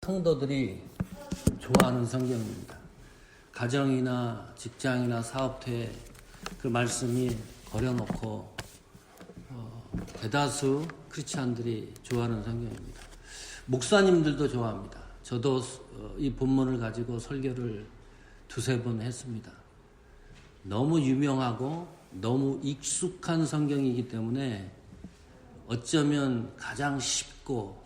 성도들이 좋아하는 성경입니다. 가정이나 직장이나 사업터에 그 말씀이 걸여놓고 대다수 크리스찬들이 좋아하는 성경입니다. 목사님들도 좋아합니다. 저도 이 본문을 가지고 설교를 두세 번 했습니다. 너무 유명하고 너무 익숙한 성경이기 때문에 어쩌면 가장 쉽고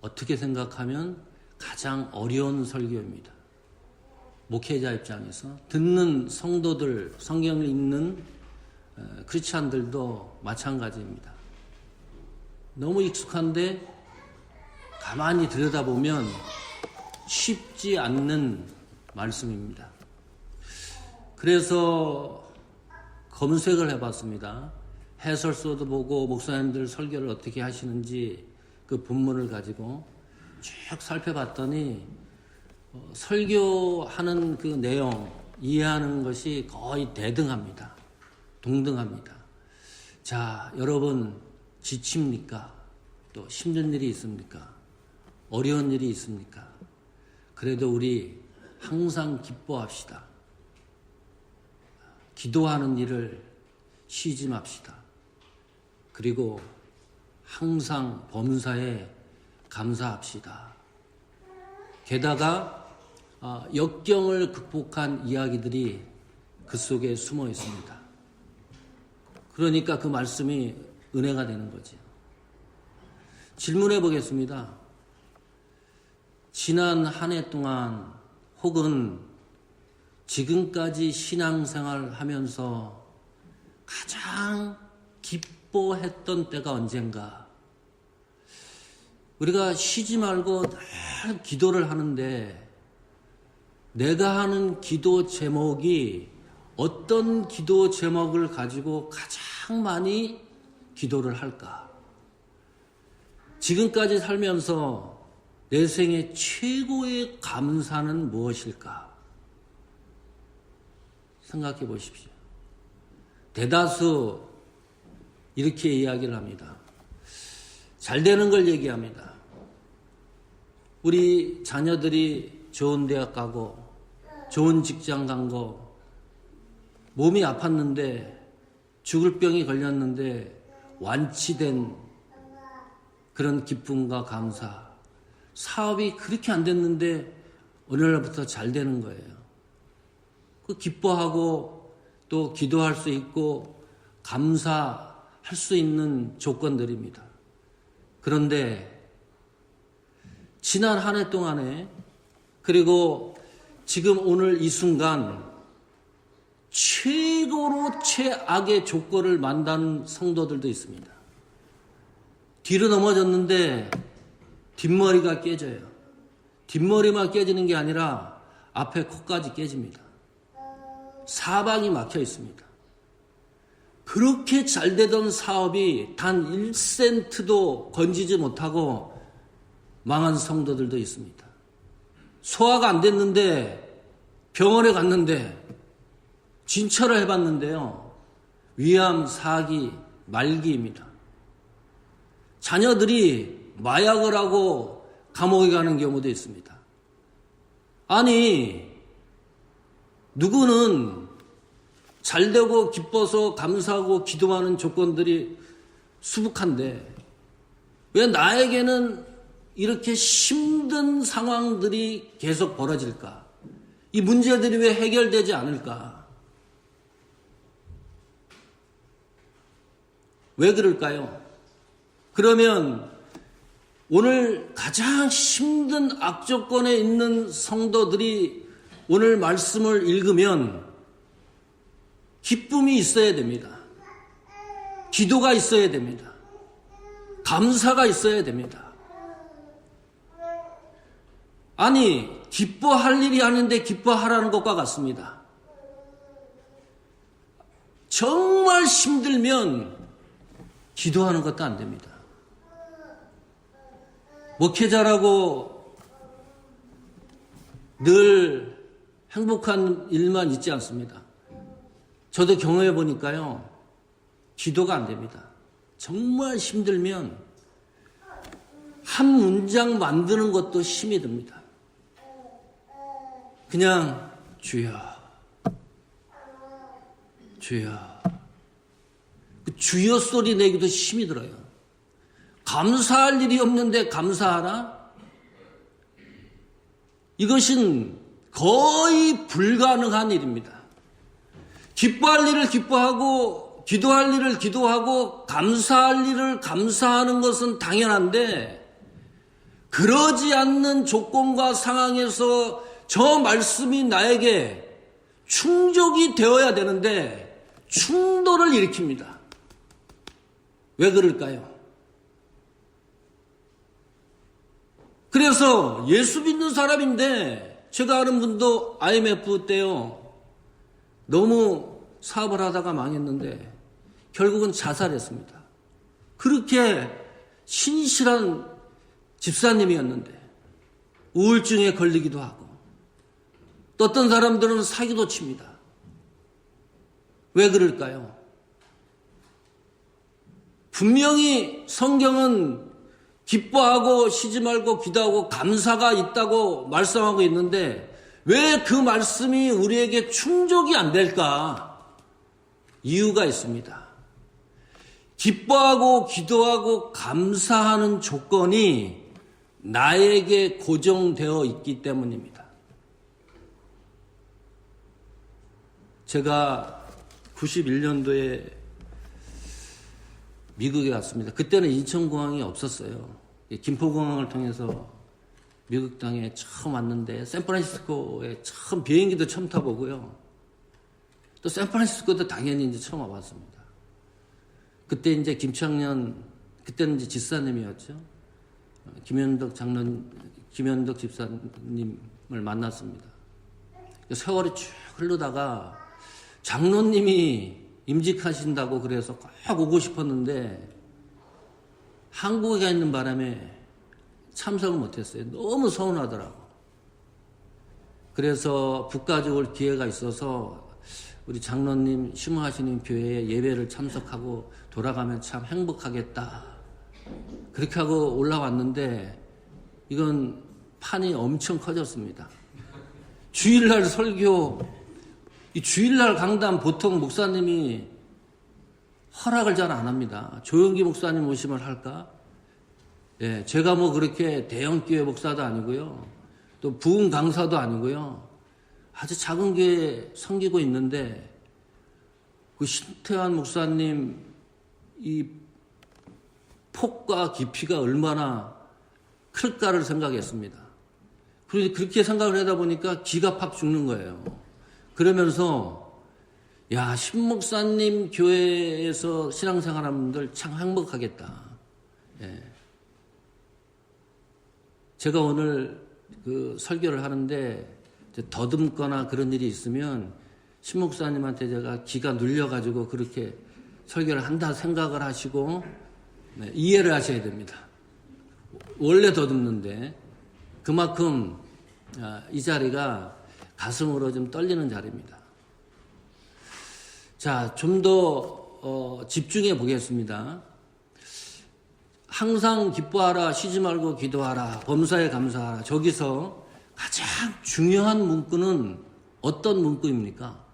어떻게 생각하면 가장 어려운 설교입니다. 목회자 입장에서 듣는 성도들, 성경을 읽는 크리스찬들도 마찬가지입니다. 너무 익숙한데 가만히 들여다보면 쉽지 않는 말씀입니다. 그래서 검색을 해봤습니다. 해설서도 보고 목사님들 설교를 어떻게 하시는지 그 본문을 가지고 쭉 살펴봤더니 설교하는 그 내용 이해하는 것이 거의 대등합니다. 동등합니다. 자, 여러분 지칩니까? 또 힘든 일이 있습니까? 어려운 일이 있습니까? 그래도 우리 항상 기뻐합시다. 기도하는 일을 쉬지 맙시다. 그리고 항상 범사에 감사합시다. 게다가 역경을 극복한 이야기들이 그 속에 숨어 있습니다. 그러니까 그 말씀이 은혜가 되는 거죠. 질문해 보겠습니다. 지난 한 해 동안 혹은 지금까지 신앙생활 하면서 가장 기뻐했던 때가 언젠가? 우리가 쉬지 말고 늘 기도를 하는데 내가 하는 기도 제목이 어떤 기도 제목을 가지고 가장 많이 기도를 할까? 지금까지 살면서 내 생애 최고의 감사는 무엇일까? 생각해 보십시오. 대다수 이렇게 이야기를 합니다. 잘 되는 걸 얘기합니다. 우리 자녀들이 좋은 대학 가고 좋은 직장 간 거, 몸이 아팠는데 죽을 병이 걸렸는데 완치된 그런 기쁨과 감사, 사업이 그렇게 안 됐는데 어느 날부터 잘 되는 거예요. 그 기뻐하고 또 기도할 수 있고 감사할 수 있는 조건들입니다. 그런데 지난 한 해 동안에 그리고 지금 오늘 이 순간 최고로 최악의 조건을 만난 성도들도 있습니다. 뒤로 넘어졌는데 뒷머리가 깨져요. 뒷머리만 깨지는 게 아니라 앞에 코까지 깨집니다. 사방이 막혀 있습니다. 그렇게 잘 되던 사업이 단 1센트도 건지지 못하고 망한 성도들도 있습니다. 소화가 안 됐는데 병원에 갔는데 진찰을 해봤는데요. 위암 4기 말기입니다. 자녀들이 마약을 하고 감옥에 가는 경우도 있습니다. 아니, 누구는 잘되고 기뻐서 감사하고 기도하는 조건들이 수북한데 왜 나에게는 이렇게 힘든 상황들이 계속 벌어질까? 이 문제들이 왜 해결되지 않을까? 왜 그럴까요? 그러면 오늘 가장 힘든 악조건에 있는 성도들이 오늘 말씀을 읽으면 기쁨이 있어야 됩니다. 기도가 있어야 됩니다. 감사가 있어야 됩니다. 아니, 기뻐할 일이 아닌데 기뻐하라는 것과 같습니다. 정말 힘들면 기도하는 것도 안 됩니다. 목회자라고 늘 행복한 일만 있지 않습니다. 저도 경험해 보니까요, 기도가 안 됩니다. 정말 힘들면 한 문장 만드는 것도 힘이 듭니다. 그냥 주여, 주여. 그 주여 소리 내기도 힘이 들어요. 감사할 일이 없는데 감사하라? 이것은 거의 불가능한 일입니다. 기뻐할 일을 기뻐하고 기도할 일을 기도하고 감사할 일을 감사하는 것은 당연한데 그러지 않는 조건과 상황에서 저 말씀이 나에게 충족이 되어야 되는데 충돌을 일으킵니다. 왜 그럴까요? 그래서 예수 믿는 사람인데 제가 아는 분도 IMF 때요. 너무 사업을 하다가 망했는데 결국은 자살했습니다. 그렇게 신실한 집사님이었는데 우울증에 걸리기도 하고 또 어떤 사람들은 사기도 칩니다. 왜 그럴까요? 분명히 성경은 기뻐하고 쉬지 말고 기도하고 감사가 있다고 말씀하고 있는데 왜 그 말씀이 우리에게 충족이 안 될까? 이유가 있습니다. 기뻐하고 기도하고 감사하는 조건이 나에게 고정되어 있기 때문입니다. 제가 91년도에 미국에 갔습니다. 그때는 인천공항이 없었어요. 김포공항을 통해서 미국 땅에 처음 왔는데 샌프란시스코에 처음 비행기도 처음 타보고요. 또 샌프란시스코도 당연히 이제 처음 와봤습니다. 그때 이제 김창년, 그때는 이제 집사님이었죠. 김현덕 집사님을 만났습니다. 세월이 쭉 흐르다가 장로님이 임직하신다고 그래서 꼭 오고 싶었는데 한국에 가 있는 바람에 참석을 못했어요. 너무 서운하더라고. 그래서 북가주 올 기회가 있어서 우리 장로님 심호하시는 교회에 예배를 참석하고 돌아가면 참 행복하겠다. 그렇게 하고 올라왔는데 이건 판이 엄청 커졌습니다. 주일날 설교, 이 주일날 강단 보통 목사님이 허락을 잘 안 합니다. 조영기 목사님 오시면 할까? 예, 제가 뭐 그렇게 대형교회 목사도 아니고요. 또 부흥 강사도 아니고요. 아주 작은 교회 섬기고 있는데 그 신태환 목사님 이 폭과 깊이가 얼마나 클까를 생각했습니다. 그렇게 생각을 하다 보니까 기가 팍 죽는 거예요. 그러면서 야, 신목사님 교회에서 신앙생활하는 분들 참 행복하겠다. 예. 제가 오늘 그 설교를 하는데 더듬거나 그런 일이 있으면 신목사님한테 제가 기가 눌려가지고 그렇게 설교를 한다 생각을 하시고 네, 이해를 하셔야 됩니다. 원래 더듬는데 그만큼 이 자리가 가슴으로 좀 떨리는 자리입니다. 자, 좀 더 집중해 보겠습니다. 항상 기뻐하라, 쉬지 말고 기도하라, 범사에 감사하라. 저기서 가장 중요한 문구는 어떤 문구입니까?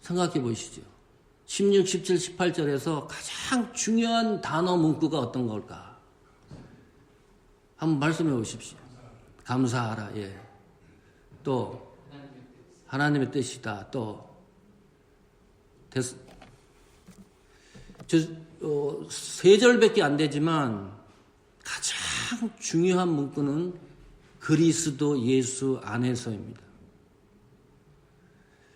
생각해 보시죠. 16, 17, 18절에서 가장 중요한 단어 문구가 어떤 걸까? 한번 말씀해 보십시오. 감사하라. 예. 또 하나님의 뜻이다. 또 세 절밖에 안 되지만 가장 중요한 문구는 그리스도 예수 안에서입니다.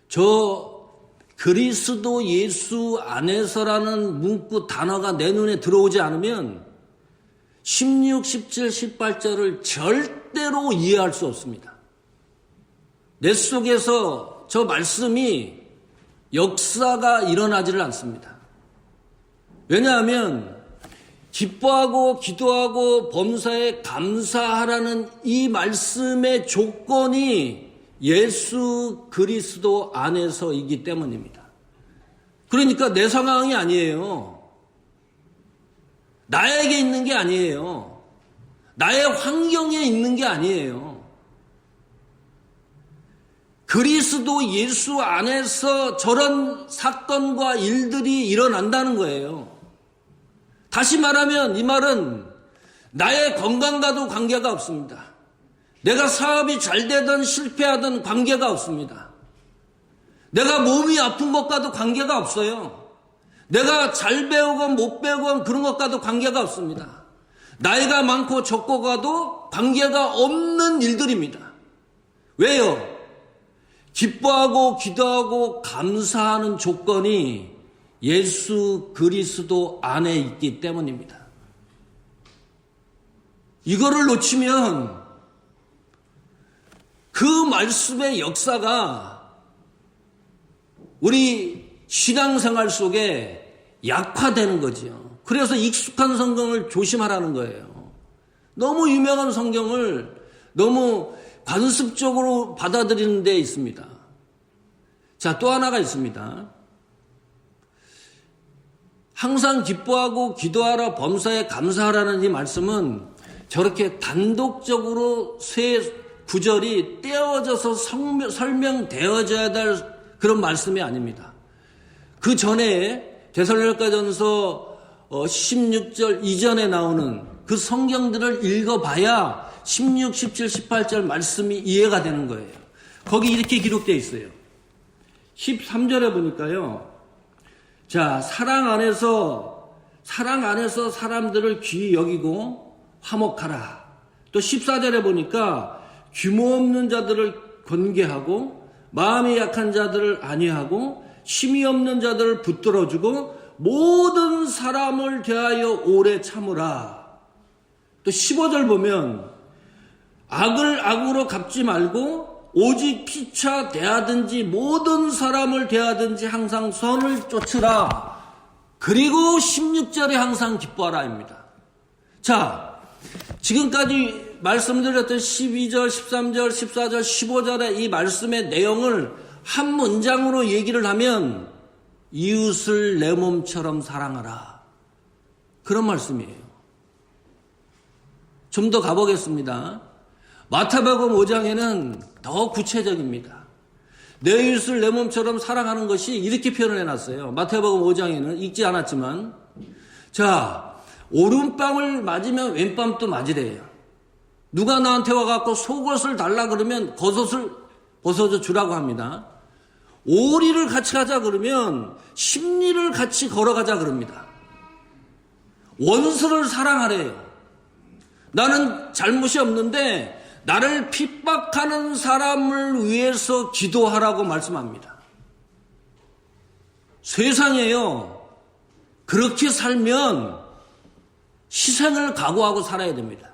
저 그리스도 예수 안에서라는 문구 단어가 내 눈에 들어오지 않으면 16, 17, 18절을 절대로 이해할 수 없습니다. 내 속에서 저 말씀이 역사가 일어나지를 않습니다. 왜냐하면 기뻐하고 기도하고 범사에 감사하라는 이 말씀의 조건이 예수 그리스도 안에서이기 때문입니다. 그러니까 내 상황이 아니에요. 나에게 있는 게 아니에요. 나의 환경에 있는 게 아니에요. 그리스도 예수 안에서 저런 사건과 일들이 일어난다는 거예요. 다시 말하면 이 말은 나의 건강과도 관계가 없습니다. 내가 사업이 잘 되든 실패하든 관계가 없습니다. 내가 몸이 아픈 것과도 관계가 없어요. 내가 잘 배우건 못 배우건 그런 것과도 관계가 없습니다. 나이가 많고 적고가도 관계가 없는 일들입니다. 왜요? 기뻐하고 기도하고 감사하는 조건이 예수 그리스도 안에 있기 때문입니다. 이거를 놓치면 그 말씀의 역사가 우리 신앙생활 속에 약화되는 거죠. 그래서 익숙한 성경을 조심하라는 거예요. 너무 유명한 성경을 너무 관습적으로 받아들이는 데 있습니다. 자, 또 하나가 있습니다. 항상 기뻐하고 기도하라 범사에 감사하라는 이 말씀은 저렇게 단독적으로 세 구절이 떼어져서 설명되어져야 될 그런 말씀이 아닙니다. 그 전에 데살로니가전서 16절 이전에 나오는 그 성경들을 읽어봐야 16, 17, 18절 말씀이 이해가 되는 거예요. 거기 이렇게 기록되어 있어요. 13절에 보니까요. 자, 사랑 안에서 사람들을 귀히 여기고 화목하라. 또 14절에 보니까 규모 없는 자들을 권계하고 마음이 약한 자들을 안위하고 힘이 없는 자들을 붙들어주고 모든 사람을 대하여 오래 참으라. 또 15절 보면 악을 악으로 갚지 말고 오직 피차 대하든지 모든 사람을 대하든지 항상 선을 쫓으라. 그리고 16절에 항상 기뻐하라입니다. 자, 지금까지 말씀드렸던 12절, 13절, 14절, 15절의 이 말씀의 내용을 한 문장으로 얘기를 하면 이웃을 내 몸처럼 사랑하라. 그런 말씀이에요. 좀 더 가보겠습니다. 마태복음 5장에는 더 구체적입니다. 내 이웃을 내 몸처럼 사랑하는 것이 이렇게 표현을 해놨어요. 마태복음 5장에는 읽지 않았지만, 자, 오른뺨을 맞으면 왼뺨도 맞으래요. 누가 나한테 와갖고 속옷을 달라 그러면 겉옷을 벗어줘 주라고 합니다. 오리를 같이 가자 그러면 십리를 같이 걸어가자 그럽니다. 원수를 사랑하래요. 나는 잘못이 없는데 나를 핍박하는 사람을 위해서 기도하라고 말씀합니다. 세상에요, 그렇게 살면 희생을 각오하고 살아야 됩니다.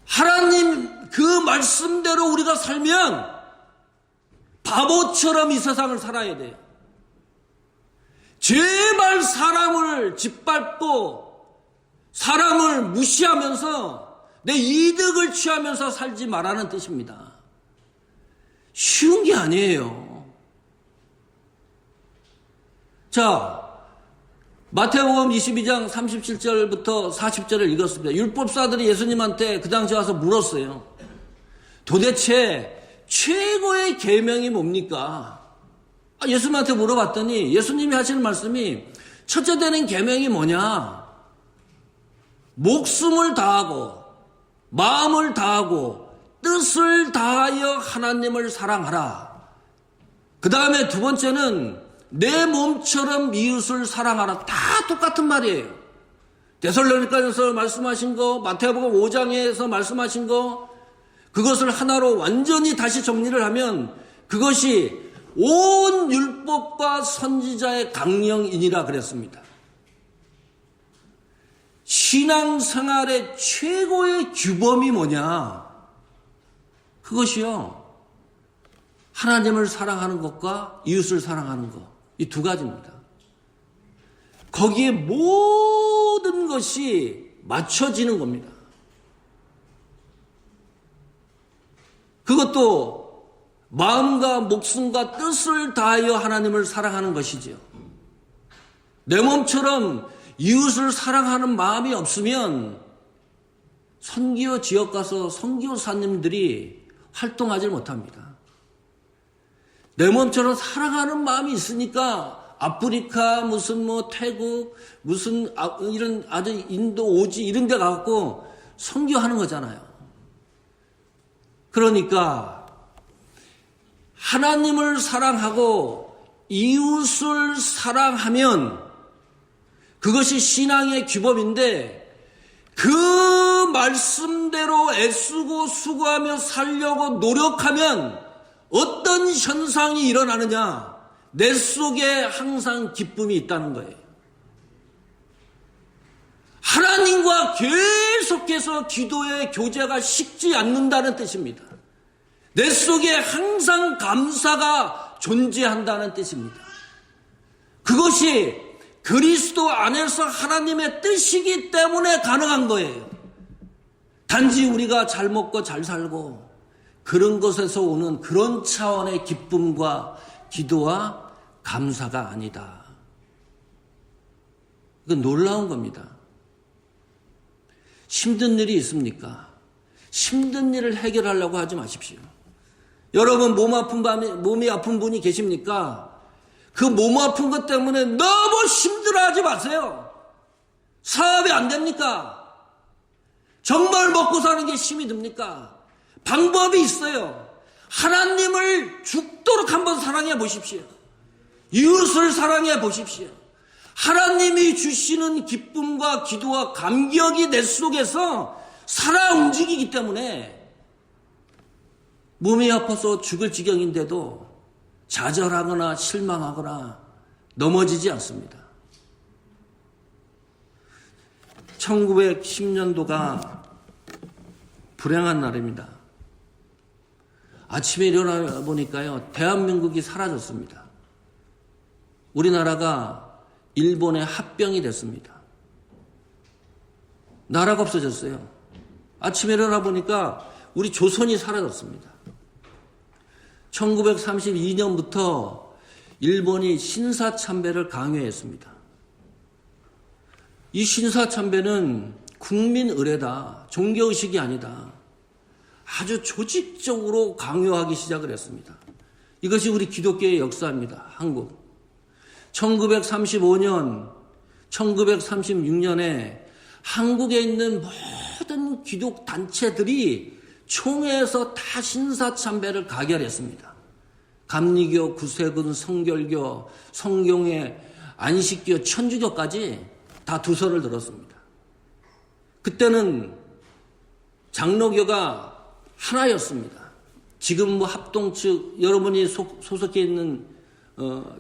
하나님 그 말씀대로 우리가 살면 바보처럼 이 세상을 살아야 돼요. 제발 사람을 짓밟고 사람을 무시하면서 내 이득을 취하면서 살지 말라는 뜻입니다. 쉬운 게 아니에요. 자, 마태복음 22장 37절부터 40절을 읽었습니다. 율법사들이 예수님한테 그 당시 와서 물었어요. 도대체 최고의 계명이 뭡니까? 예수님한테 물어봤더니 예수님이 하시는 말씀이 첫째 되는 계명이 뭐냐? 목숨을 다하고 마음을 다하고 뜻을 다하여 하나님을 사랑하라. 그 다음에 두 번째는 내 몸처럼 이웃을 사랑하라. 다 똑같은 말이에요. 데살로니가전서 말씀하신 거, 마태복음 5장에서 말씀하신 거, 그것을 하나로 완전히 다시 정리를 하면 그것이 온 율법과 선지자의 강령이니라 그랬습니다. 신앙생활의 최고의 규범이 뭐냐? 그것이요, 하나님을 사랑하는 것과 이웃을 사랑하는 것, 이 두 가지입니다. 거기에 모든 것이 맞춰지는 겁니다. 그것도 마음과 목숨과 뜻을 다하여 하나님을 사랑하는 것이죠. 내 몸처럼 이웃을 사랑하는 마음이 없으면 선교 지역 가서 선교사님들이 활동하지 못합니다. 내 몸처럼 사랑하는 마음이 있으니까 아프리카 무슨 뭐 태국 무슨 이런 아주 인도 오지 이런 데 가고 선교하는 거잖아요. 그러니까 하나님을 사랑하고 이웃을 사랑하면 그것이 신앙의 규범인데 그 말씀대로 애쓰고 수고하며 살려고 노력하면 어떤 현상이 일어나느냐? 내 속에 항상 기쁨이 있다는 거예요. 하나님과 계속해서 기도의 교제가 식지 않는다는 뜻입니다. 내 속에 항상 감사가 존재한다는 뜻입니다. 그것이 그리스도 안에서 하나님의 뜻이기 때문에 가능한 거예요. 단지 우리가 잘 먹고 잘 살고 그런 것에서 오는 그런 차원의 기쁨과 기도와 감사가 아니다. 이건 놀라운 겁니다. 힘든 일이 있습니까? 힘든 일을 해결하려고 하지 마십시오. 여러분 몸이 아픈 분이 계십니까? 그 몸 아픈 것 때문에 너무 힘들어하지 마세요. 사업이 안 됩니까? 정말 먹고 사는 게 힘이 듭니까? 방법이 있어요. 하나님을 죽도록 한번 사랑해 보십시오. 이웃을 사랑해 보십시오. 하나님이 주시는 기쁨과 기도와 감격이 내 속에서 살아 움직이기 때문에 몸이 아파서 죽을 지경인데도 좌절하거나 실망하거나 넘어지지 않습니다. 1910년도가 불행한 날입니다. 아침에 일어나 보니까요, 대한민국이 사라졌습니다. 우리나라가 일본의 합병이 됐습니다. 나라가 없어졌어요. 아침에 일어나 보니까 우리 조선이 사라졌습니다. 1932년부터 일본이 신사참배를 강요했습니다. 이 신사참배는 국민 의례다, 종교의식이 아니다. 아주 조직적으로 강요하기 시작을 했습니다. 이것이 우리 기독교의 역사입니다. 한국. 1935년, 1936년에 한국에 있는 모든 기독 단체들이 총회에서 다 신사참배를 가결했습니다. 감리교, 구세군, 성결교, 성경회, 안식교, 천주교까지 다 두 손을 들었습니다. 그때는 장로교가 하나였습니다. 지금 뭐 합동측, 여러분이 소속해 있는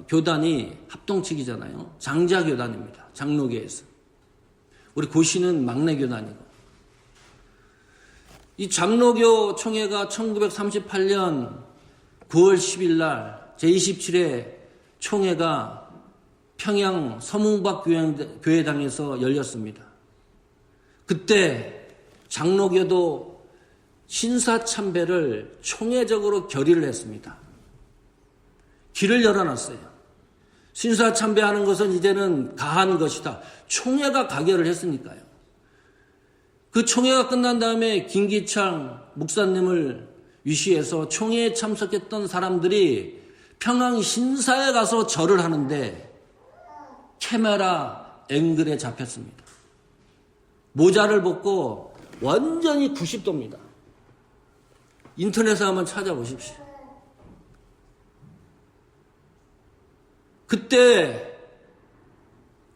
교단이 합동측이잖아요. 장자교단입니다. 장로교에서. 우리 고시는 막내교단이고. 이 장로교 총회가 1938년 9월 10일 날 제27회 총회가 평양 서문박 교회당에서 열렸습니다. 그때 장로교도 신사참배를 총회적으로 결의를 했습니다. 길을 열어놨어요. 신사참배하는 것은 이제는 가한 것이다. 총회가 가결을 했으니까요. 그 총회가 끝난 다음에 김기창 목사님을 위시해서 총회에 참석했던 사람들이 평양 신사에 가서 절을 하는데 카메라 앵글에 잡혔습니다. 모자를 벗고 완전히 90도입니다. 인터넷에 한번 찾아보십시오. 그때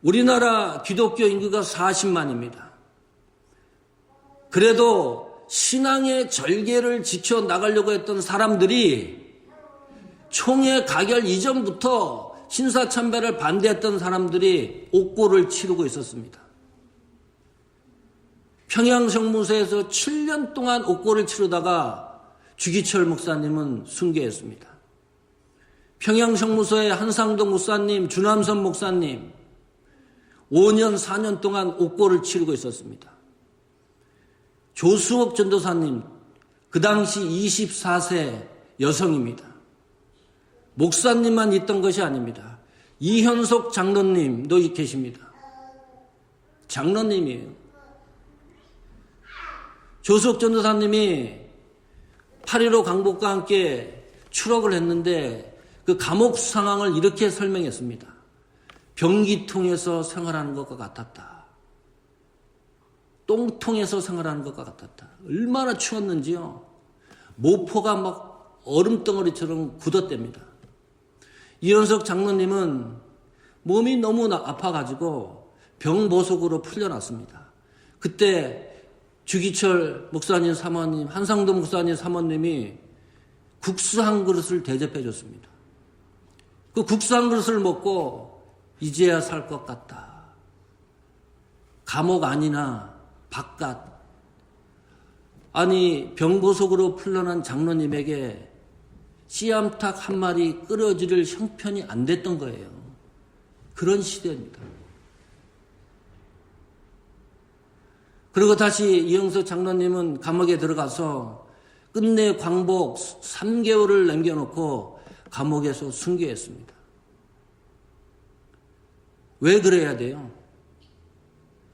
우리나라 기독교 인구가 40만입니다. 그래도 신앙의 절개를 지켜나가려고 했던 사람들이 총회 가결 이전부터 신사참배를 반대했던 사람들이 옥고를 치르고 있었습니다. 평양성무소에서 7년 동안 옥고를 치르다가 주기철 목사님은 순교했습니다. 평양성무소의 한상동 목사님, 주남선 목사님 5년, 4년 동안 옥고를 치르고 있었습니다. 조수옥 전도사님, 그 당시 24세 여성입니다. 목사님만 있던 것이 아닙니다. 이현석 장로님도 계십니다. 장로님이에요. 조수옥 전도사님이 8.15 강복과 함께 추록을 했는데 그 감옥 상황을 이렇게 설명했습니다. 변기통에서 생활하는 것과 같았다. 똥통에서 생활하는 것과 같았다. 얼마나 추웠는지요. 모포가 막 얼음덩어리처럼 굳었답니다. 이현석 장로님은 몸이 너무 아파가지고 병보석으로 풀려났습니다. 그때 주기철 목사님 사모님, 한상도 목사님 사모님이 국수 한 그릇을 대접해 줬습니다. 그 국수 한 그릇을 먹고 이제야 살 것 같다. 감옥 안이나 바깥, 아니 병보석으로 풀려난 장로님에게 씨암탉 한 마리 끓여지를 형편이 안 됐던 거예요. 그런 시대입니다. 그리고 다시 이영석 장로님은 감옥에 들어가서 끝내 광복 3개월을 남겨놓고 감옥에서 순교했습니다. 왜 그래야 돼요?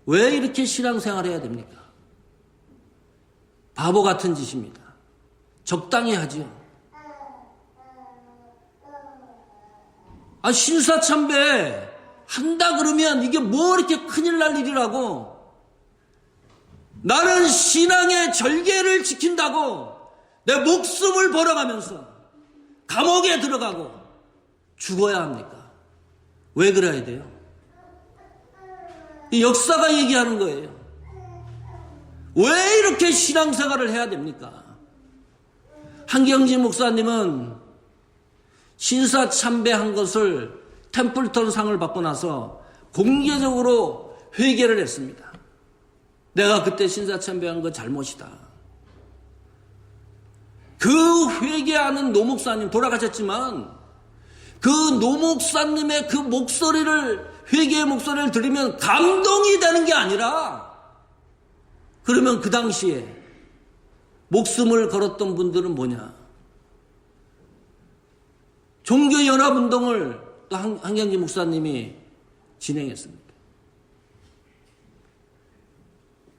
왜 이렇게 신앙생활 해야 됩니까? 바보 같은 짓입니다. 적당히 하죠. 신사참배 한다 그러면 이게 뭐 이렇게 큰일 날 일이라고. 나는 신앙의 절개를 지킨다고 내 목숨을 벌어가면서 감옥에 들어가고 죽어야 합니까? 왜 그래야 돼요? 이 역사가 얘기하는 거예요. 왜 이렇게 신앙생활을 해야 됩니까? 한경진 목사님은 신사참배한 것을 템플턴 상을 받고 나서 공개적으로 회개를 했습니다. 내가 그때 신사참배한 거 잘못이다. 그 회개하는 노 목사님 돌아가셨지만 그 노 목사님의 그 목소리를, 회개의 목소리를 들으면 감동이 되는 게 아니라, 그러면 그 당시에 목숨을 걸었던 분들은 뭐냐? 종교연합운동을 또 한경진 목사님이 진행했습니다.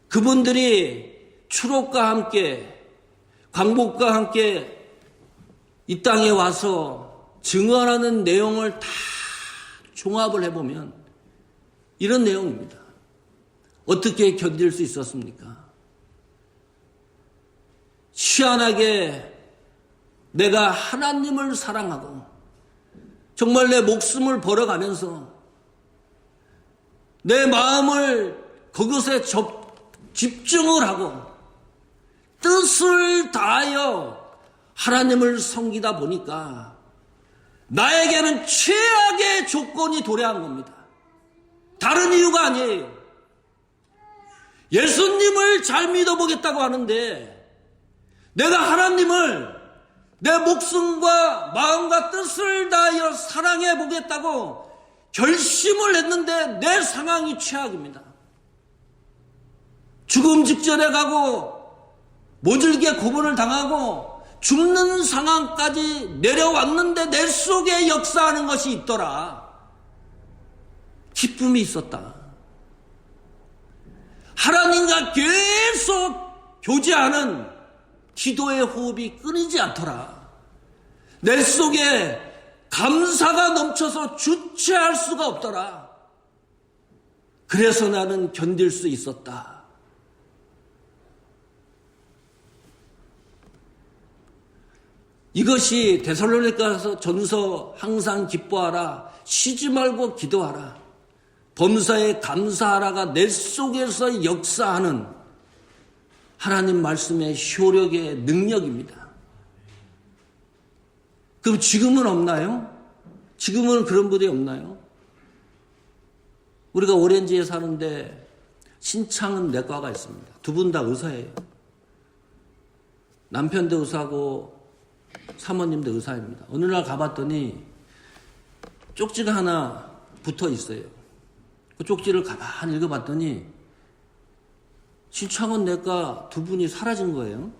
그분들이 추록과 함께, 광복과 함께 이 땅에 와서 증언하는 내용을 다 종합을 해보면 이런 내용입니다. 어떻게 견딜 수 있었습니까? 희한하게 내가 하나님을 사랑하고 정말 내 목숨을 벌어가면서 내 마음을 그것에 집중을 하고 뜻을 다하여 하나님을 섬기다 보니까 나에게는 최악의 조건이 도래한 겁니다. 다른 이유가 아니에요. 예수님을 잘 믿어보겠다고 하는데 내가 하나님을 내 목숨과 마음과 뜻을 다하여 사랑해 보겠다고 결심을 했는데 내 상황이 최악입니다. 죽음 직전에 가고 모질게 고문을 당하고 죽는 상황까지 내려왔는데 내 속에 역사하는 것이 있더라. 기쁨이 있었다. 하나님과 계속 교제하는 기도의 호흡이 끊이지 않더라. 내 속에 감사가 넘쳐서 주체할 수가 없더라. 그래서 나는 견딜 수 있었다. 이것이 데살로니가서 전서 항상 기뻐하라, 쉬지 말고 기도하라, 범사에 감사하라가 내 속에서 역사하는 하나님 말씀의 효력의 능력입니다. 그럼 지금은 없나요? 지금은 그런 분이 없나요? 우리가 오렌지에 사는데 신창은 내과가 있습니다. 두 분 다 의사예요. 남편도 의사고 사모님도 의사입니다. 어느 날 가봤더니 쪽지가 하나 붙어 있어요. 그 쪽지를 가만히 읽어봤더니 신창원 내과 두 분이 사라진 거예요.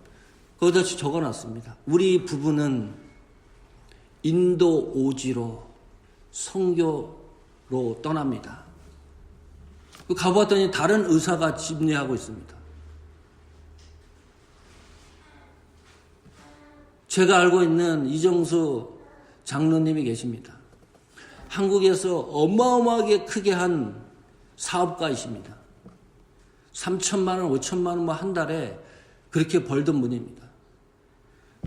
거기다 적어놨습니다. 우리 부부는 인도 오지로 선교로 떠납니다. 가보았더니 다른 의사가 집례하고 있습니다. 제가 알고 있는 이정수 장로님이 계십니다. 한국에서 어마어마하게 크게 한 사업가이십니다. 3천만 원, 5천만 원 뭐 한 달에 그렇게 벌던 분입니다.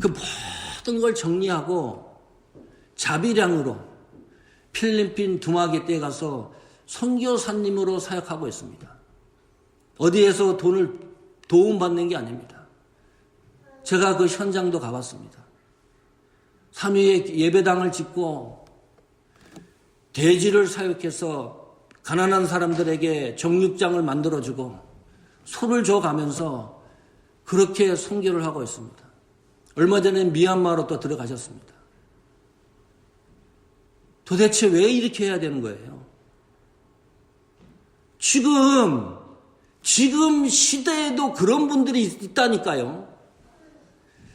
그 모든 걸 정리하고 자비량으로 필리핀 두마게 떼 가서 선교사님으로 사역하고 있습니다. 어디에서 돈을 도움받는 게 아닙니다. 제가 그 현장도 가봤습니다. 삼위에 예배당을 짓고 돼지를 사육해서 가난한 사람들에게 정육장을 만들어주고 소를 줘가면서 그렇게 선교를 하고 있습니다. 얼마 전에 미얀마로 또 들어가셨습니다. 도대체 왜 이렇게 해야 되는 거예요? 지금 시대에도 그런 분들이 있다니까요.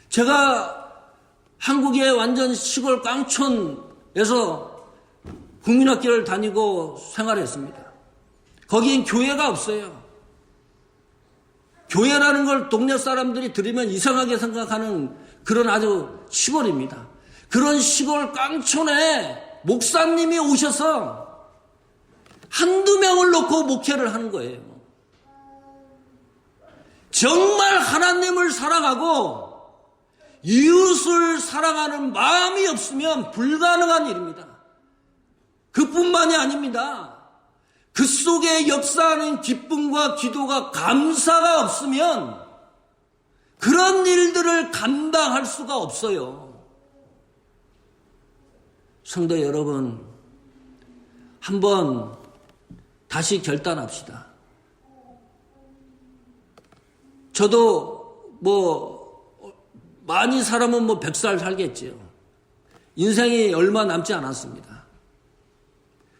제가 한국의 완전 시골 깡촌에서 국민학교를 다니고 생활했습니다. 거기엔 교회가 없어요. 교회라는 걸 동네 사람들이 들으면 이상하게 생각하는 그런 아주 시골입니다. 그런 시골 깡촌에 목사님이 오셔서 한두 명을 놓고 목회를 하는 거예요. 정말 하나님을 사랑하고 이웃을 사랑하는 마음이 없으면 불가능한 일입니다. 그뿐만이 아닙니다. 그 속에 역사하는 기쁨과 기도가 감사가 없으면 그런 일들을 감당할 수가 없어요. 성도 여러분, 한번 다시 결단합시다. 저도 많이 살아면 100살 살겠지요. 인생이 얼마 남지 않았습니다.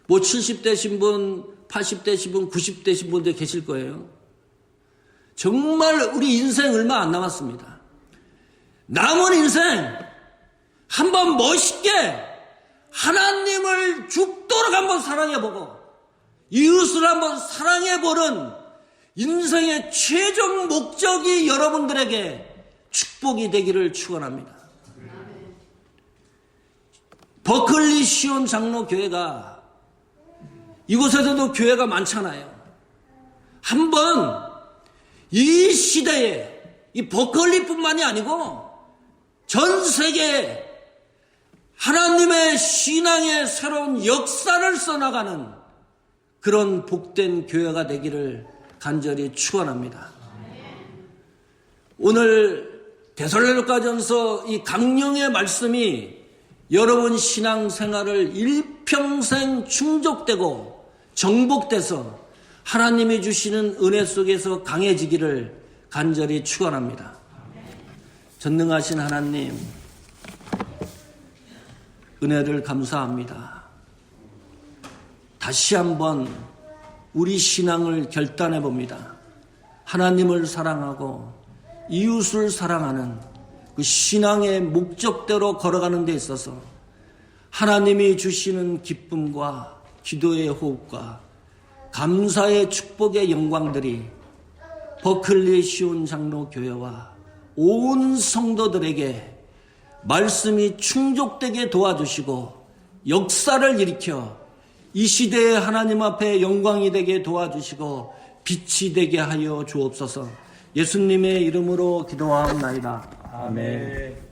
70대신 분, 80대신 분, 90대신 분들 계실 거예요. 정말 우리 인생 얼마 안 남았습니다. 남은 인생 한번 멋있게 하나님을 죽도록 한번 사랑해보고 이웃을 한번 사랑해보는 인생의 최종 목적이 여러분들에게 축복이 되기를 축원합니다. 버클리 시온 장로 교회가 이곳에서도 교회가 많잖아요. 한번 이 시대에 이 버클리뿐만이 아니고 전 세계에 하나님의 신앙의 새로운 역사를 써나가는 그런 복된 교회가 되기를 간절히 축원합니다. 오늘 데살로니가전서 이 강령의 말씀이 여러분 신앙생활을 일평생 충족되고 정복돼서 하나님이 주시는 은혜 속에서 강해지기를 간절히 축원합니다. 전능하신 하나님, 은혜를 감사합니다. 다시 한번 우리 신앙을 결단해 봅니다. 하나님을 사랑하고 이웃을 사랑하는 그 신앙의 목적대로 걸어가는 데 있어서 하나님이 주시는 기쁨과 기도의 호흡과 감사의 축복의 영광들이 버클리 시온 장로 교회와 온 성도들에게 말씀이 충족되게 도와주시고 역사를 일으켜 이 시대에 하나님 앞에 영광이 되게 도와주시고 빛이 되게 하여 주옵소서. 예수님의 이름으로 기도하옵나이다. 아멘.